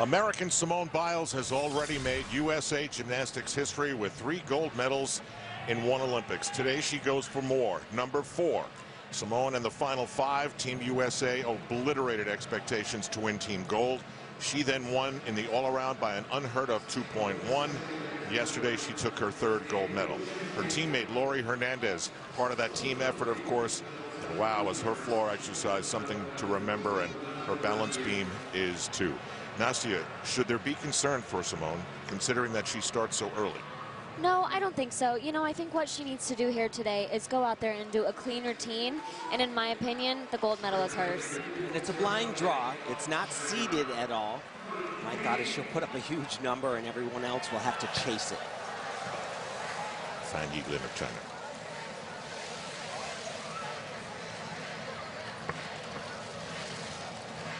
American Simone Biles has already made USA Gymnastics history with 3 gold medals in one Olympics. Today she goes for more. Number 4. Simone and the final 5. Team USA obliterated expectations to win team gold. She then won in the all-around by an unheard of 2.1. Yesterday she took her 3rd gold medal. Her teammate Lori Hernandez, part of that team effort, of course. And wow, was her floor exercise something to remember, and her balance beam is too. Nastia, should there be concern for Simone, considering that she starts so early? No, I don't think so. You know, I think what she needs to do here today is go out there and do a clean routine. And in my opinion, the gold medal is hers. And it's a blind draw. It's not seeded at all. My thought is she'll put up a huge number and everyone else will have to chase it. Fan Yi Lin of China.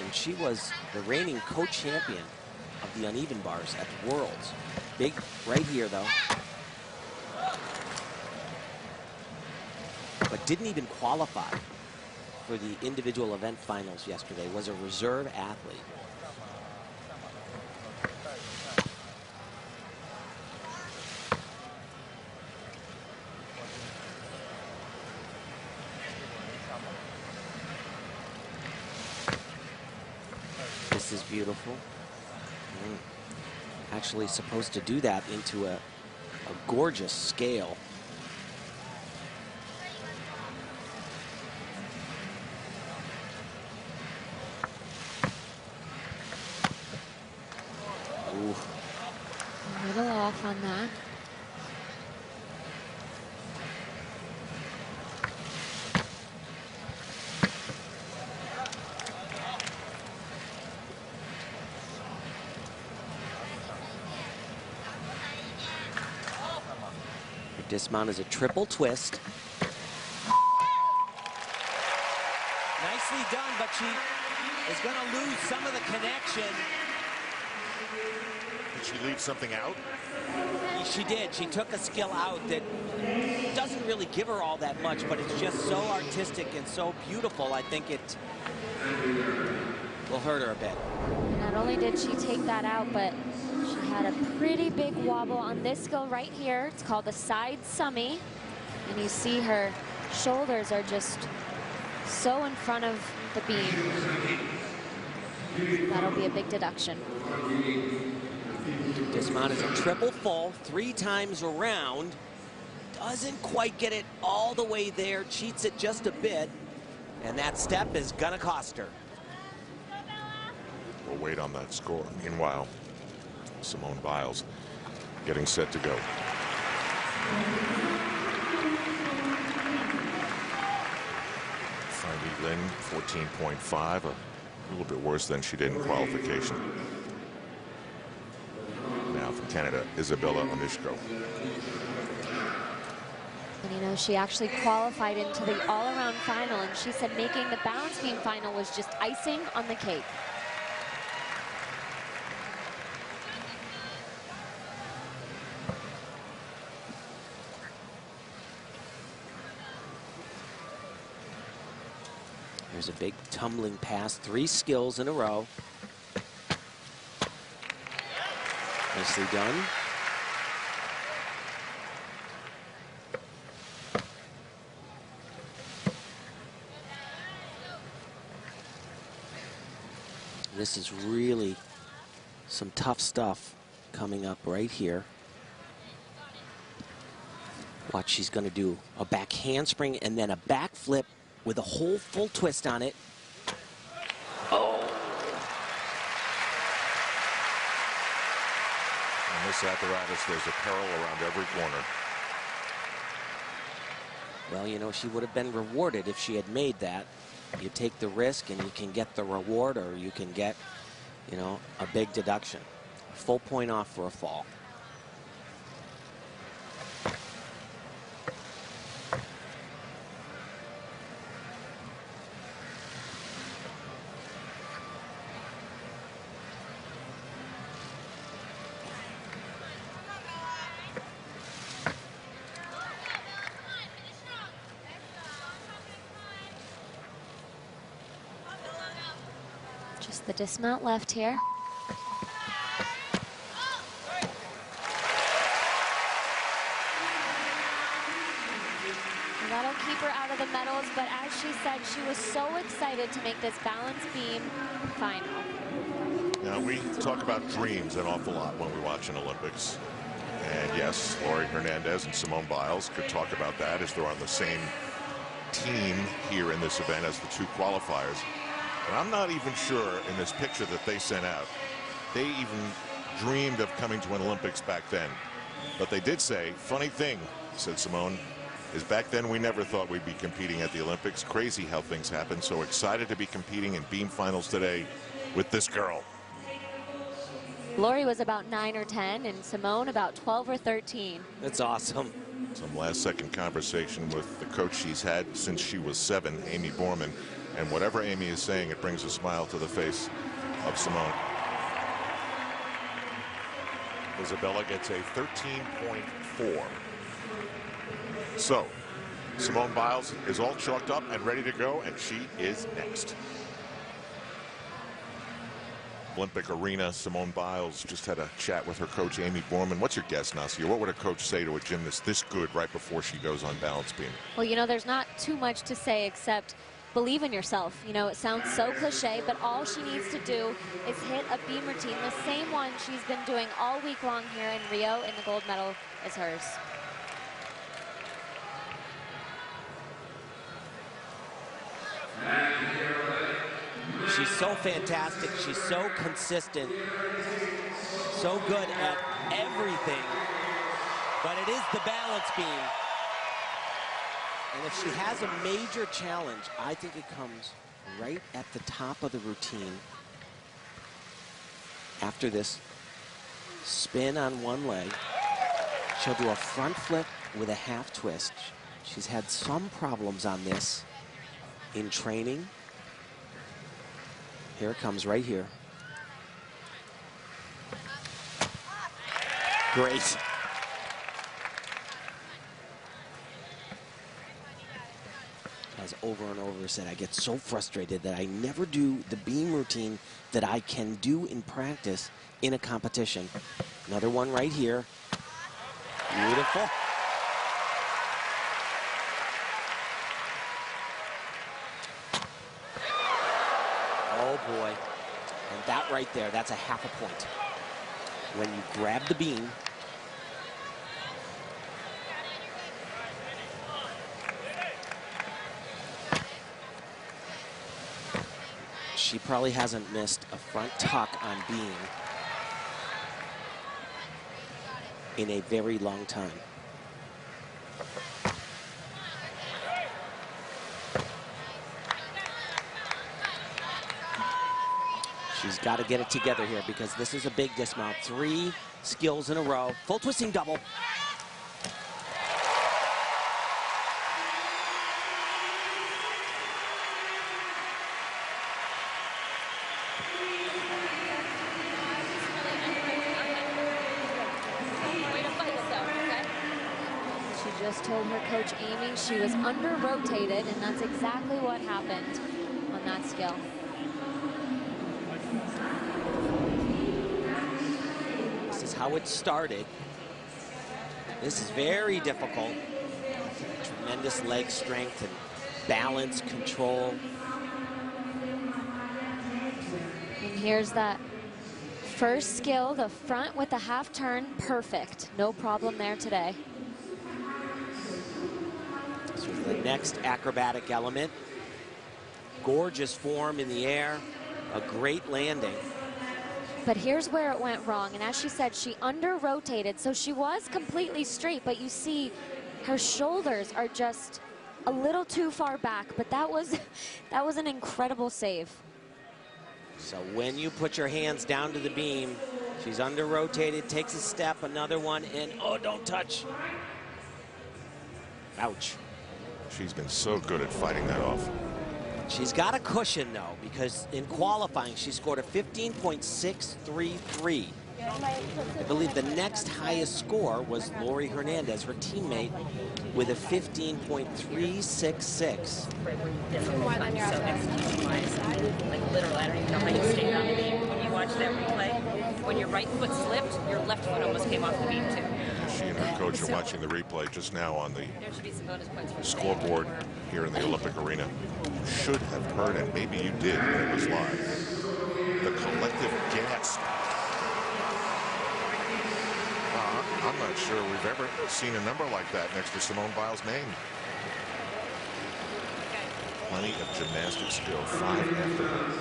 And she was the reigning co-champion of the uneven bars at the Worlds. Big right here, though. But didn't even qualify for the individual event finals yesterday. Was a reserve athlete. This is beautiful. Actually supposed to do that into a gorgeous scale. Ooh. A little off on that. Dismount is a triple twist. Nicely done, but she is going to lose some of the connection. Did she leave something out? She did. She took a skill out that doesn't really give her all that much, but it's just so artistic and so beautiful. I think it will hurt her a bit. Not only did she take that out, but she had a pretty big wobble on this skill right here. It's called the side summy. And you see her shoulders are just so in front of the beam. That'll be a big deduction. Dismount is a triple full 3 times around. Doesn't quite get it all the way there. Cheats it just a bit. And that step is going to cost her. We'll wait on that score. Meanwhile, Simone Biles getting set to go. Fan Yi Lin, 14.5, a little bit worse than she did in qualification. Now from Canada, Isabella Onishko. And you know, she actually qualified into the all-around final, and she said making the balance beam final was just icing on the cake. There's a big tumbling pass, 3 skills in a row. Nicely done. This is really some tough stuff coming up right here. Watch, she's going to do a back handspring and then a back flip with a whole full twist on it. Oh! In this apparatus, there's a peril around every corner. Well, you know, she would have been rewarded if she had made that. You take the risk and you can get the reward, or you can get, you know, a big deduction. Full point off for a fall. Just the dismount left here. That'll keep her out of the medals, but as she said, she was so excited to make this balance beam final. Now, we talk about dreams an awful lot when we watch an Olympics. And yes, Laurie Hernandez and Simone Biles could talk about that as they're on the same team here in this event as the two qualifiers. But I'm not even sure in this picture that they sent out, they even dreamed of coming to an Olympics back then. But they did say, funny thing, said Simone, is back then we never thought we'd be competing at the Olympics. Crazy how things happen. So excited to be competing in beam finals today with this girl. Laurie was about 9 or 10 and Simone about 12 or 13. That's awesome. Some last second conversation with the coach she's had since she was 7, Amy Borman. And whatever Amy is saying, it brings a smile to the face of Simone. Isabella gets a 13.4. So Simone Biles is all chalked up and ready to go, and she is next. Olympic arena, Simone Biles just had a chat with her coach, Amy Borman. What's your guess, Nasir? What would a coach say to a gymnast this good right before she goes on balance beam? Well, you know, there's not too much to say except believe in yourself. You know, it sounds so cliche, but all she needs to do is hit a beam routine, the same one she's been doing all week long here in Rio, and the gold medal is hers. She's so fantastic. She's so consistent, so good at everything. But it is the balance beam. And if she has a major challenge, I think it comes right at the top of the routine. After this spin on one leg, she'll do a front flip with a half twist. She's had some problems on this in training. Here it comes right here. Great. As over and over said, I get so frustrated that I never do the beam routine that I can do in practice in a competition. Another one right here. Beautiful. Oh boy. And that right there, that's a half a point. When you grab the beam, she probably hasn't missed a front tuck on beam in a very long time. She's got to get it together here because this is a big dismount. 3 skills in a row. Full twisting double. She just told her coach Amy she was under-rotated, and that's exactly what happened on that skill. This is how it started. This is very difficult. Tremendous leg strength and balance, control. And here's that first skill, the front with the half turn, perfect. No problem there today. So the next acrobatic element. Gorgeous form in the air, a great landing. But here's where it went wrong. And as she said, she under-rotated, so she was completely straight, but you see her shoulders are just a little too far back, but that was an incredible save. So when you put your hands down to the beam, she's under-rotated, takes a step, another one, and oh, don't touch. Ouch. She's been so good at fighting that off. She's got a cushion, though, because in qualifying, she scored a 15.633. I believe the next highest score was Laurie Hernandez, her teammate, with a 15.366. More than your next to my side. Like literally, I don't even know how you stayed on the beam when you watch that replay. When your right foot slipped, your left foot almost came off the beam too. She and her coach are watching the replay just now on the There should be some bonus points for scoreboard here in the Olympic Arena. You should have heard it. Maybe you did when it was live. The collective gasp. I'm not sure we've ever seen a number like that next to Simone Biles' name. Plenty of gymnastic skill. 5 after her.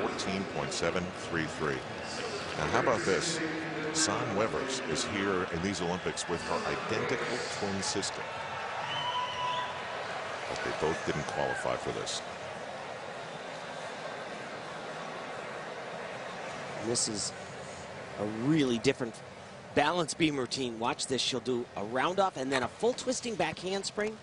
14.733. Now, how about this? Son Wevers is here in these Olympics with her identical twin sister. But they both didn't qualify for this. This is a really different balance beam routine. Watch this. She'll do a round off and then a full twisting back handspring.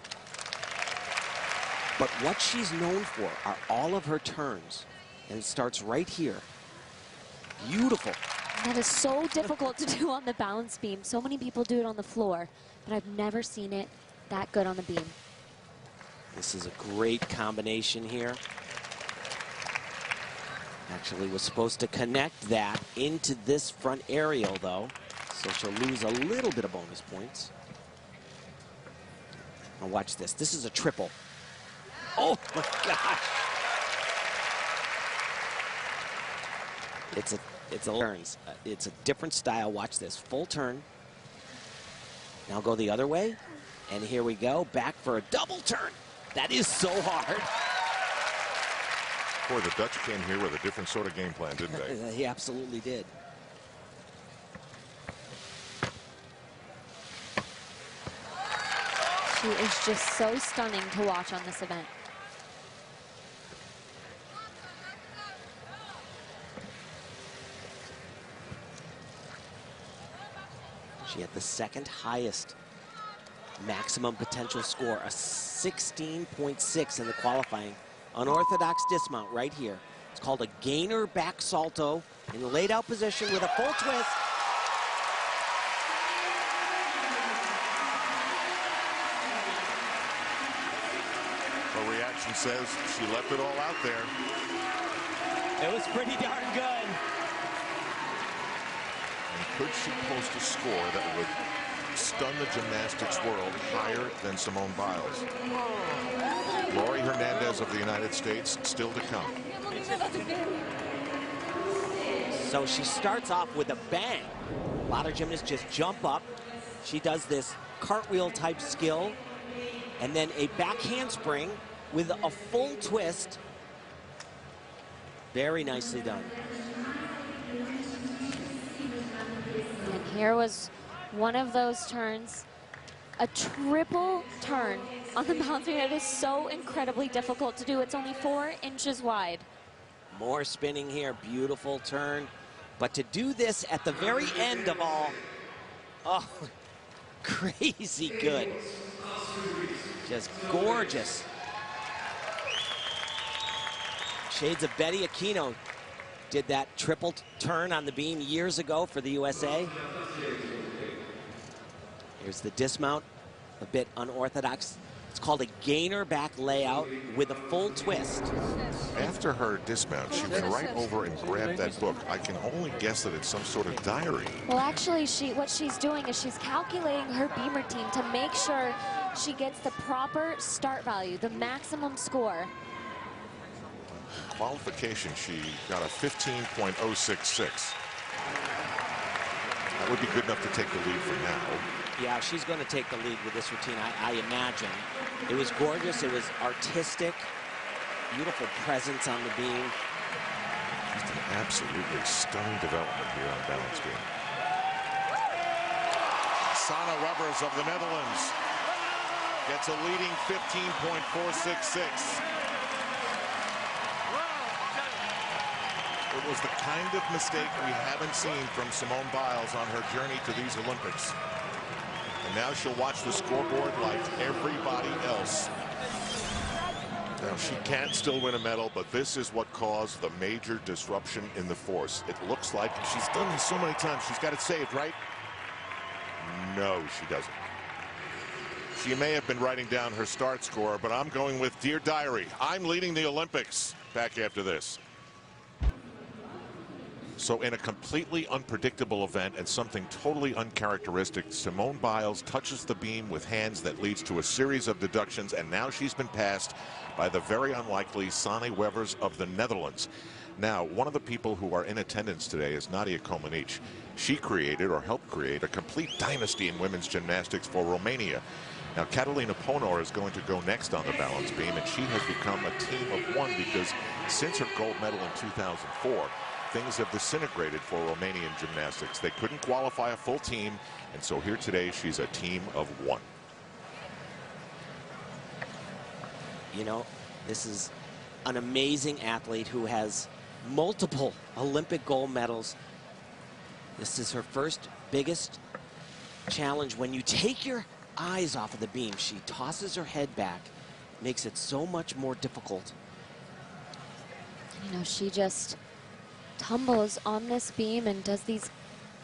But what she's known for are all of her turns. And it starts right here. Beautiful. That is so difficult to do on the balance beam. So many people do it on the floor, but I've never seen it that good on the beam. This is a great combination here. Actually was supposed to connect that into this front aerial, though. So she'll lose a little bit of bonus points. Now watch this. This is a triple. Oh my gosh. It's a different style. Watch this. Full turn. Now go the other way. And here we go. Back for a double turn. That is so hard. Boy, the Dutch came here with a different sort of game plan, didn't they? He absolutely did. She is just so stunning to watch on this event. She had the second highest maximum potential score, a 16.6 in the qualifying. Unorthodox dismount right here. It's called a gainer back salto in the laid out position with a full twist. Her reaction says she left it all out there. It was pretty darn good. And could she post a score that would stun the gymnastics world higher than Simone Biles? Laurie Hernandez of the United States still to come. So she starts off with a bang. A lot of gymnasts just jump up. She does this cartwheel type skill and then a back handspring with a full twist. Very nicely done. And here was one of those turns, a triple turn on the balance beam. It is so incredibly difficult to do. It's only 4 inches wide. More spinning here, beautiful turn. But to do this at the very end of all, oh, crazy good. Just gorgeous. Shades of Betty Aquino did that triple turn on the beam years ago for the USA. Here's the dismount, a bit unorthodox. It's called a gainer back layout with a full twist. After her dismount, she went right over and grabbed that book. I can only guess that it's some sort of diary. Well, actually, what she's doing is she's calculating her beam routine to make sure she gets the proper start value, the maximum score. Qualification, she got a 15.066. That would be good enough to take the lead for now. Yeah, she's going to take the lead with this routine, I imagine. It was gorgeous. It was artistic. Beautiful presence on the beam. Just an absolutely stunning development here on balance beam. Sanne Wevers of the Netherlands gets a leading 15.466. It was the kind of mistake we haven't seen from Simone Biles on her journey to these Olympics. And now she'll watch the scoreboard like everybody else. Now, she can still win a medal, but this is what caused the major disruption in the force. It looks like she's done this so many times. She's got it saved, right? No, she doesn't. She may have been writing down her start score, but I'm going with Dear Diary. I'm leading the Olympics. Back after this. So in a completely unpredictable event and something totally uncharacteristic, Simone Biles touches the beam with hands that leads to a series of deductions, and now she's been passed by the very unlikely Sanne Wevers of the Netherlands. Now, one of the people who are in attendance today is Nadia Comaneci. She created or helped create a complete dynasty in women's gymnastics for Romania. Now, Catalina Ponor is going to go next on the balance beam, and she has become a team of one because since her gold medal in 2004, things have disintegrated for Romanian gymnastics. They couldn't qualify a full team, and so here today she's a team of one. You know, this is an amazing athlete who has multiple Olympic gold medals. This is her first biggest challenge. When you take your eyes off of the beam, she tosses her head back, makes it so much more difficult. You know, she just tumbles on this beam and does these,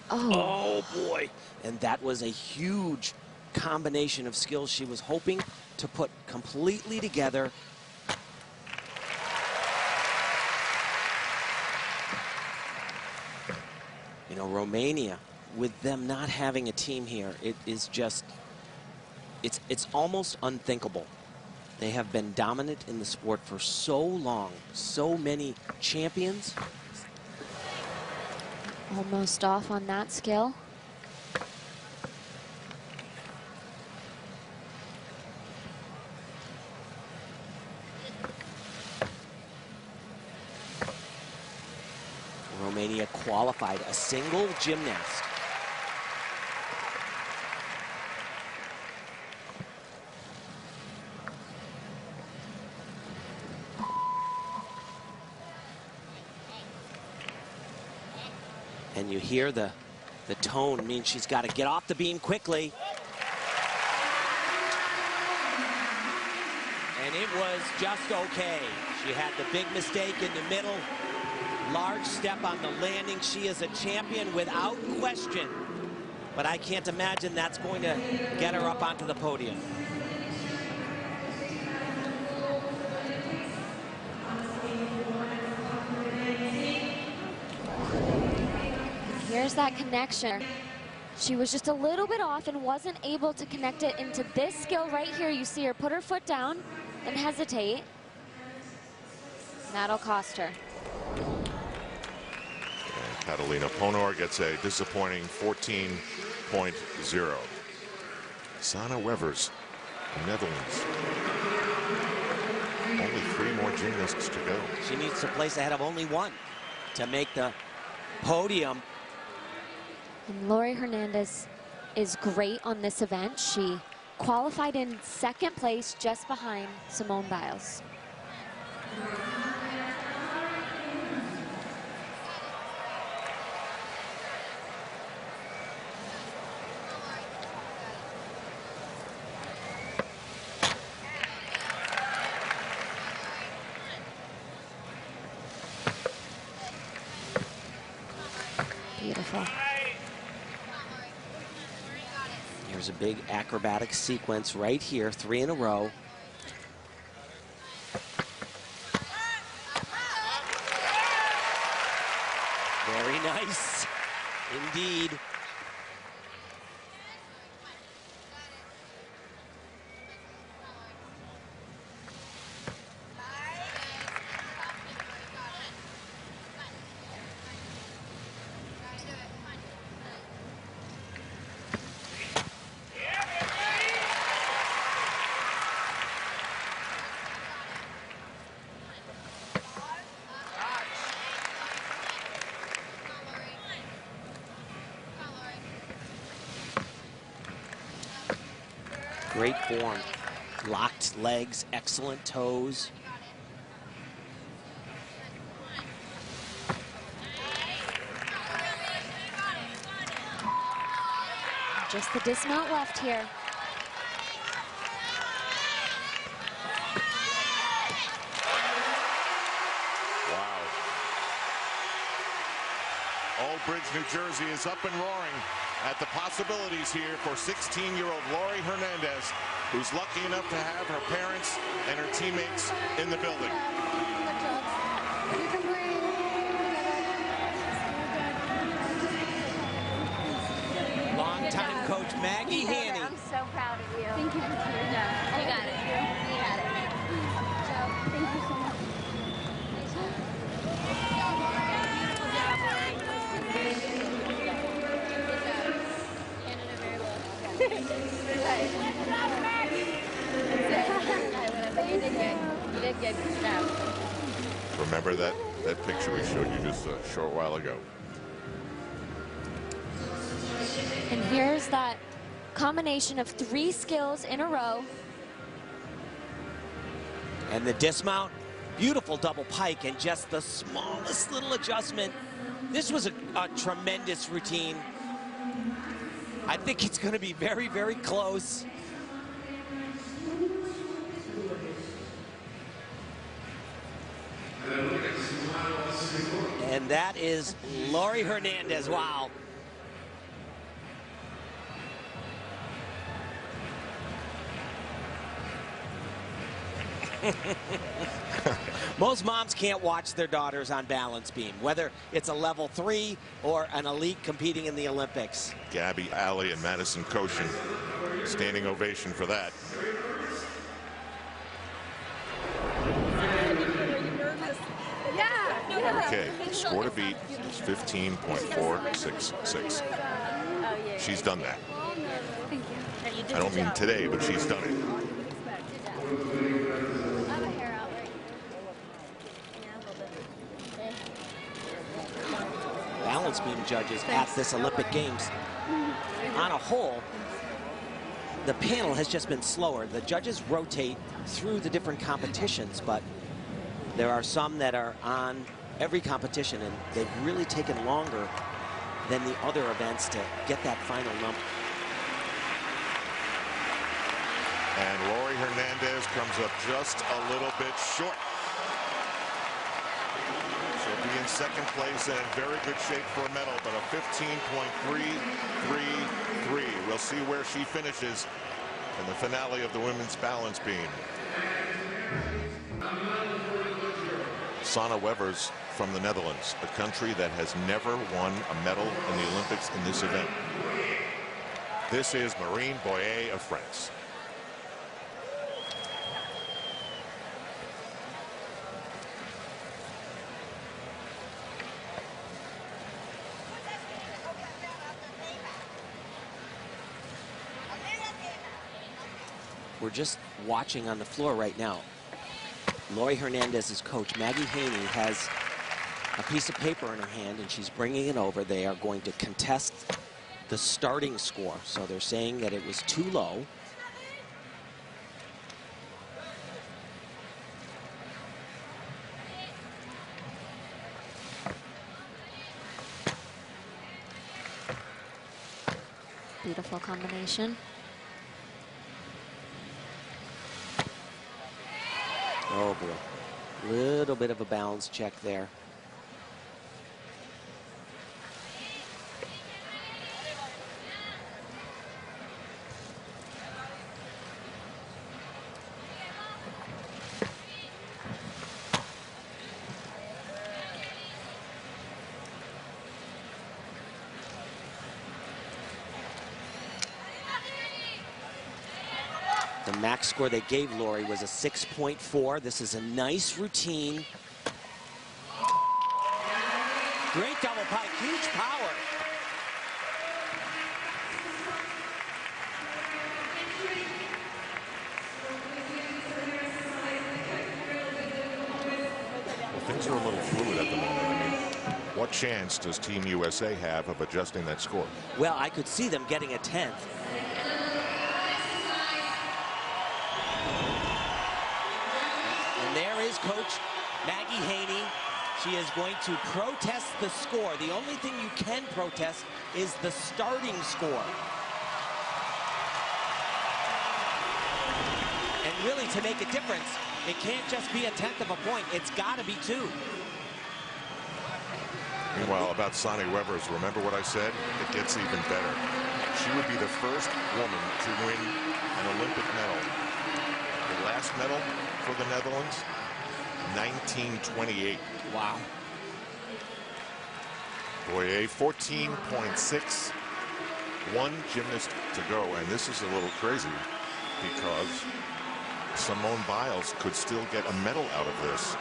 oh boy. And that was a huge combination of skills she was hoping to put completely together. You know, Romania, with them not having a team here, it is just, it's almost unthinkable. They have been dominant in the sport for so long, so many champions. almost off on that skill. Romania qualified a single gymnast. And you hear the tone means she's got to get off the beam quickly. And it was just okay. She had the big mistake in the middle. Large step on the landing. She is a champion without question. But I can't imagine that's going to get her up onto the podium. Here's that connection. She was just a little bit off and wasn't able to connect it into this skill right here. You see her put her foot down and hesitate. That'll cost her. Catalina Ponor gets a disappointing 14.0. Sanne Wevers, Netherlands. Only 3 more gymnasts to go. She needs to place ahead of only one to make the podium. And Laurie Hernandez is great on this event. She qualified in 2nd place just behind Simone Biles. Beautiful. Here's a big acrobatic sequence right here, 3 in a row. Very nice, indeed. Great form. Locked legs, excellent toes. Just the dismount left here. Wow. Old Bridge, New Jersey is up and roaring at the possibilities here for 16-year-old Laurie Hernandez, who's lucky enough to have her parents and her teammates in the building. Coach Maggie Haney. I'm so proud of you. Thank you for your job. You got it. You got it. Joe, thank you so much. Beautiful job, Lori. Good job. Handled it very well. You did good. You did good. Good job. Remember that picture we showed you just a short while ago. And here's that combination of 3 skills in a row. And the dismount, beautiful double pike, and just the smallest little adjustment. This was a tremendous routine. I think it's going to be very, very close. And that is Lori Hernandez. Wow. Most moms can't watch their daughters on balance beam, whether it's a level 3 or an elite competing in the Olympics. Gabby, Allie, and Madison Koshin, standing ovation for that. Okay, score to beat is 15.466. She's done that. I don't mean today, but she's done it. Balance beam judges at this Olympic Games, on a whole, the panel has just been slower. The judges rotate through the different competitions, but there are some that are on every competition, and they've really taken longer than the other events to get that final number. And Lori Hernandez comes up just a little bit short. She'll be in second place and in very good shape for a medal, but a 15.333. We'll see where she finishes in the finale of the women's balance beam. Sanne Wevers from the Netherlands, a country that has never won a medal in the Olympics in this event. This is Marine Boyer of France. We're just watching on the floor right now. Lori Hernandez's coach, Maggie Haney, has a piece of paper in her hand, and she's bringing it over. They are going to contest the starting score. So they're saying that it was too low. Beautiful combination. Oh boy, little bit of a balance check there. The max score they gave Lori was a 6.4. This is a nice routine. Great double pike, huge power. Well, things are a little fluid at the moment. I mean, what chance does Team USA have of adjusting that score? Well, I could see them getting a 10th. There is Coach Maggie Haney. She is going to protest the score. The only thing you can protest is the starting score. And really, to make a difference, it can't just be a 10th of a point. It's got to be 2. Meanwhile, about Sanne Wevers, remember what I said? It gets even better. She would be the first woman to win an Olympic medal. The last medal for the Netherlands, 1928. Wow. Boyer, 14.6. One gymnast to go, and this is a little crazy because Simone Biles could still get a medal out of this.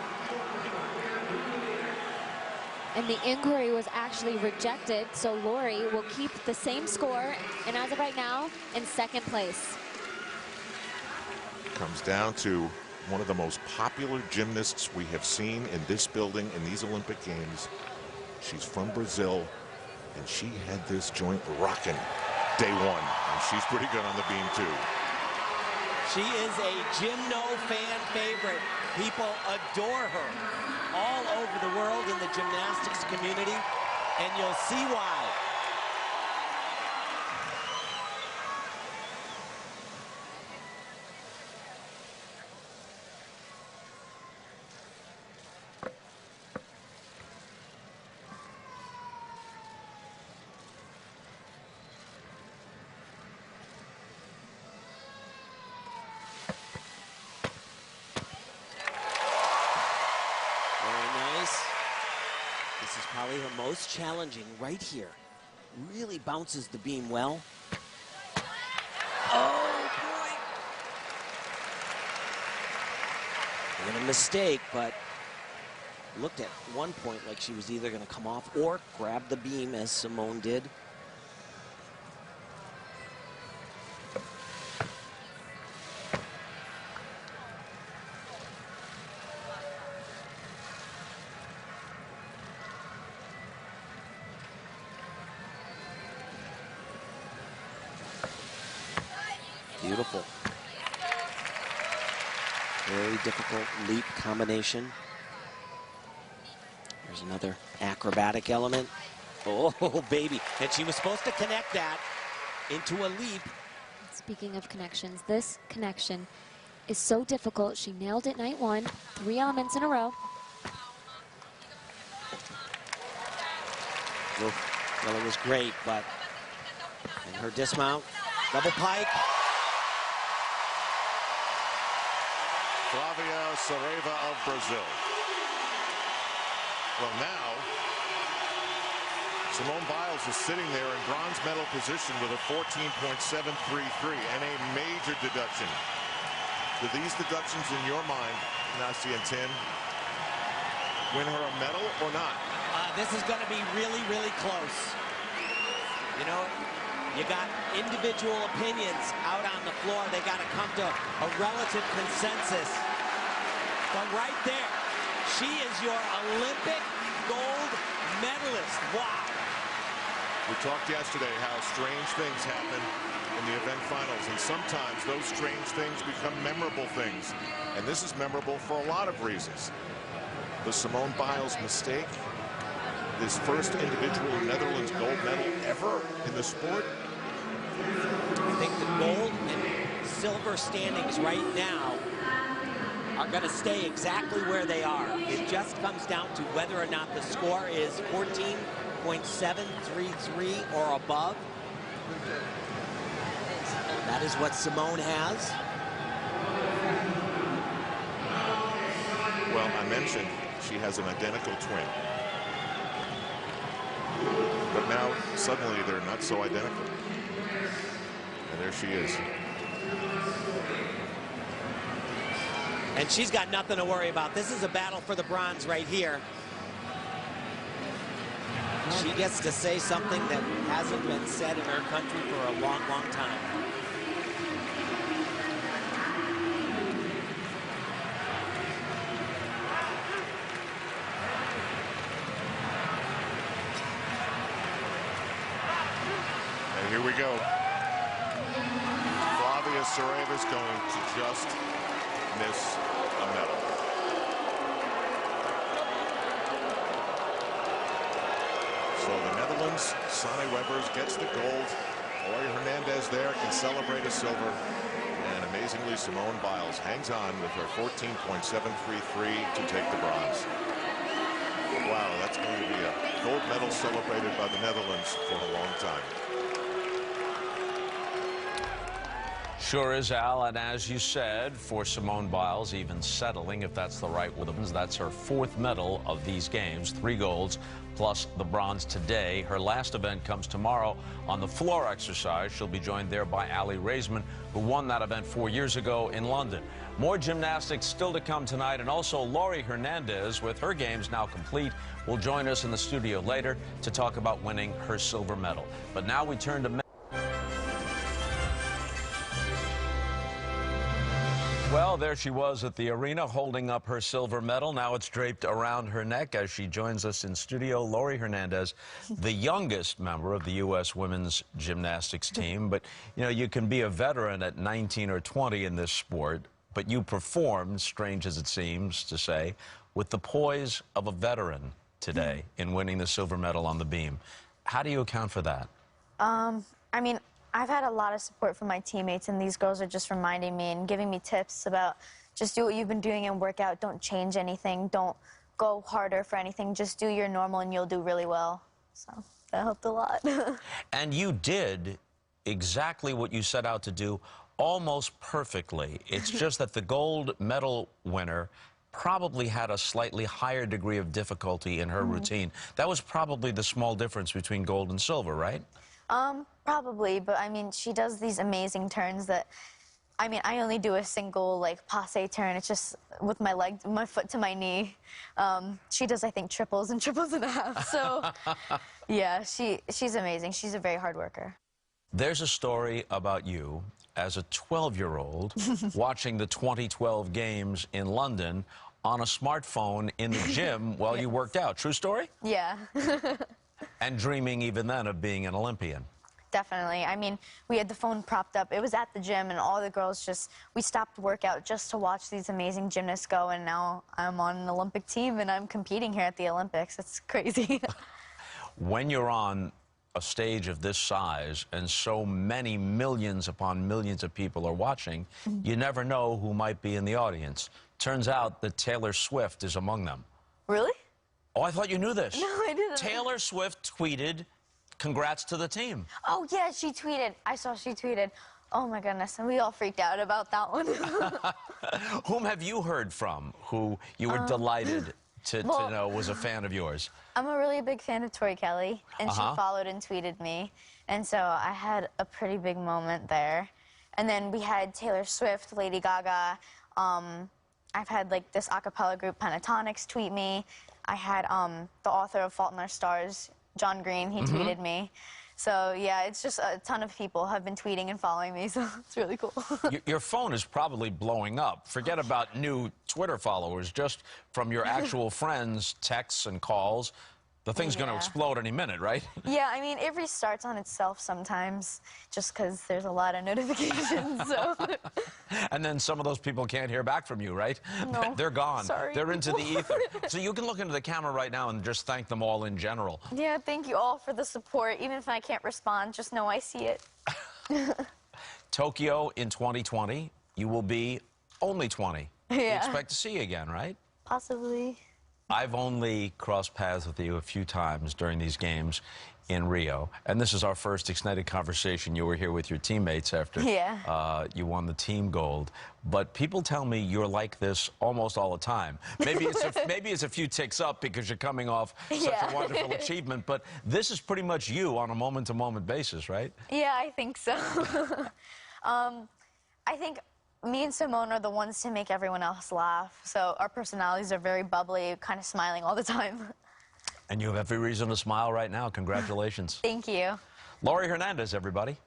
And the inquiry was actually rejected, so Lori will keep the same score, and as of right now, in second place. Comes down to one of the most popular gymnasts we have seen in this building in these Olympic Games. She's from Brazil, and she had this joint rocking day one, and she's pretty good on the beam too. She is a Gymno fan favorite. People adore her all over the world in the gymnastics community, and you'll see why. This is probably her most challenging right here. Really bounces the beam well. Oh, boy. And a mistake, but looked at one point like she was either going to come off or grab the beam as Simone did. Beautiful. Very difficult leap combination. There's another acrobatic element. Oh, baby. And she was supposed to connect that into a leap. Speaking of connections, this connection is so difficult. She nailed it night one, 3 elements in a row. Well, it was great, but in her dismount, double pike. Flavia Saraiva of Brazil. Well, now Simone Biles is sitting there in bronze medal position with a 14.733 and a major deduction. Do these deductions in your mind, Nasi and Tin, win her a medal or not? This is going to be really, really close. You know, you got individual opinions out on the floor. They got to come to a relative consensus. But right there, she is your Olympic gold medalist. Wow. We talked yesterday how strange things happen in the event finals, and sometimes those strange things become memorable things. And this is memorable for a lot of reasons. The Simone Biles mistake, this first individual Netherlands gold medal ever in the sport. I think the gold and silver standings right now are going to stay exactly where they are. It just comes down to whether or not the score is 14.733 or above. That is what Simone has. Well, I mentioned she has an identical twin. But now, suddenly, they're not so identical. And there she is. And she's got nothing to worry about. This is a battle for the bronze right here. She gets to say something that hasn't been said in her country for a long, long time. And here we go. Flavia Saraiva is going to just miss a medal. So the Netherlands, Sonny Webers gets the gold. Lori Hernandez there can celebrate a silver. And amazingly, Simone Biles hangs on with her 14.733 to take the bronze. Wow, that's going to be a gold medal celebrated by the Netherlands for a long time. Sure is, Al, and as you said, for Simone Biles, even settling, if that's the right word, that's her 4th medal of these games, 3 golds, plus the bronze today. Her last event comes tomorrow on the floor exercise. She'll be joined there by Ali Raisman, who won that event 4 years ago in London. More gymnastics still to come tonight, and also Laurie Hernandez, with her games now complete, will join us in the studio later to talk about winning her silver medal. But now we turn to well, there she was at the arena holding up her silver medal. Now it's draped around her neck as she joins us in studio. Laurie Hernandez, the youngest member of the U.S. women's gymnastics team. But, you know, you can be a veteran at 19 or 20 in this sport, but you performed, strange as it seems to say, with the poise of a veteran today in winning the silver medal on the beam. How do you account for that? I mean, I've had a lot of support from my teammates, and these girls are just reminding me and giving me tips about just do what you've been doing and work out. Don't change anything. Don't go harder for anything. Just do your normal and you'll do really well. So that helped a lot. And you did exactly what you set out to do almost perfectly. It's just that the gold medal winner probably had a slightly higher degree of difficulty in her routine. That was probably the small difference between gold and silver, right? Probably, but I mean, she does these amazing turns that, I mean, I only do a single, like, passe turn. It's just with my leg, my foot to my knee. She does, I think, triples and triples and a half. So, yeah, she's amazing. She's a very hard worker. There's a story about you as a 12-year-old watching the 2012 games in London on a smartphone in the gym while you worked out. True story? Yeah. And dreaming even then of being an Olympian. Definitely. I mean, we had the phone propped up. It was at the gym, and all the girls we stopped workout just to watch these amazing gymnasts go, and now I'm on an Olympic team, and I'm competing here at the Olympics. It's crazy. When you're on a stage of this size and so many millions upon millions of people are watching, you never know who might be in the audience. Turns out that Taylor Swift is among them. Really? Oh, I thought you knew this. No, I didn't. Taylor Swift tweeted, "Congrats to the team." Oh, yeah, she tweeted. I saw she tweeted. Oh, my goodness, and we all freaked out about that one. Whom have you heard from who you were delighted to know was a fan of yours? I'm a really big fan of Tori Kelly, and she followed and tweeted me. And so I had a pretty big moment there. And then we had Taylor Swift, Lady Gaga. I've had, like, this a cappella group, Pentatonics, tweet me. I had the author of Fault in Our Stars, John Green, he tweeted me. So, yeah, it's just a ton of people have been tweeting and following me, so it's really cool. Your phone is probably blowing up. Forget about new Twitter followers, just from your actual friends, texts and calls. The thing's going to explode any minute, right? Yeah, I mean, it restarts on itself sometimes, just because there's a lot of notifications, so. And then some of those people can't hear back from you, right? No. They're gone. Sorry. They're into the ether. So you can look into the camera right now and just thank them all in general. Yeah, thank you all for the support. Even if I can't respond, just know I see it. Tokyo in 2020, you will be only 20. Yeah. We expect to see you again, right? Possibly. I've only crossed paths with you a few times during these games in Rio, and this is our first extended conversation. You were here with your teammates after you won the team gold. But people tell me you're like this almost all the time. Maybe it's a few ticks up because you're coming off such a wonderful achievement, but this is pretty much you on a moment-to-moment basis, right? Yeah, I think so. I think me and Simone are the ones to make everyone else laugh. So our personalities are very bubbly, kind of smiling all the time. And you have every reason to smile right now. Congratulations. Thank you. Laurie Hernandez, everybody.